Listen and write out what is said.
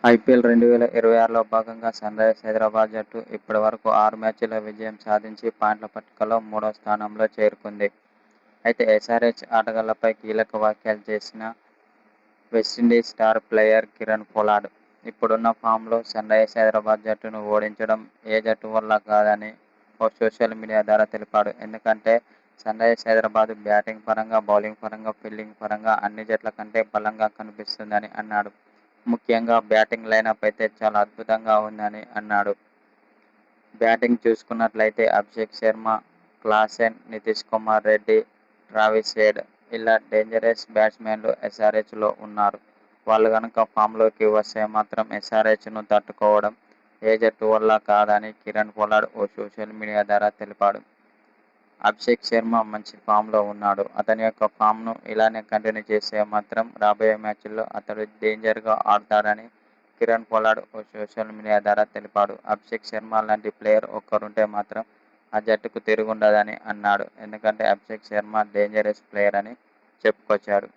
IPL 2026లో భాగంగా Sunrisers Hyderabad జట్టు ఇప్పటివరకు 6 మ్యాచ్ల్లో విజయం సాధించి పాయింట్ల పట్టికలో 3వ స్థానంలో చేరుకుంది. అయితే ఎస్ఆర్హెచ్ ఆటగాళ్లపై కీలక వ్యాఖ్యలు చేసిన West Indies star player Kiran Pollard ఇప్పుడున్న ఫామ్లో సన్రైజర్స్ హైదరాబాద్ జట్టును ఓడించడం ఏ జట్టు వల్ల కాదని ఓ సోషల్ మీడియా ద్వారా తెలిపాడు. ఎందుకంటే సన్రైజర్స్ హైదరాబాద్ బ్యాటింగ్ పరంగా, బౌలింగ్ పరంగా, ఫీల్డింగ్ పరంగా అన్ని జట్ల కంటే బలంగా కనిపిస్తుందని అన్నాడు. ముఖ్యంగా బ్యాటింగ్ లైనప్ అయితే చాలా అద్భుతంగా ఉందని అన్నాడు. బ్యాటింగ్ చూసుకున్నట్లయితే Abhishek Sharma, Klaasen, Nitish Kumar Reddy, Travis head ఇలా డేంజరస్ బ్యాట్స్మెన్లు ఎస్ఆర్హెచ్లో ఉన్నారు. వాళ్లు గనుక ఫామ్లోకి వస్తే మాత్రం ఎస్ఆర్హెచ్ను తట్టుకోవడం ఏ జట్టు వల్ల కాదని కిరణ్ పొలార్డ్ ఓ సోషల్ మీడియా ద్వారా తెలిపాడు. అభిషేక్ శర్మ మంచి ఫామ్లో ఉన్నాడు. అతని యొక్క ఫామ్ను ఇలానే కంటిన్యూ చేస్తే మాత్రం రాబోయే మ్యాచ్ల్లో అతడు డేంజర్గా ఆడతాడని కిరణ్ పొలార్డ్ ఓ సోషల్ మీడియా ద్వారా తెలిపాడు. అభిషేక్ శర్మ లాంటి ప్లేయర్ ఒక్కరుంటే మాత్రం ఆ జట్టుకు తిరుగుండదని అన్నాడు. ఎందుకంటే అభిషేక్ శర్మ డేంజరస్ ప్లేయర్ అని చెప్పుకొచ్చాడు.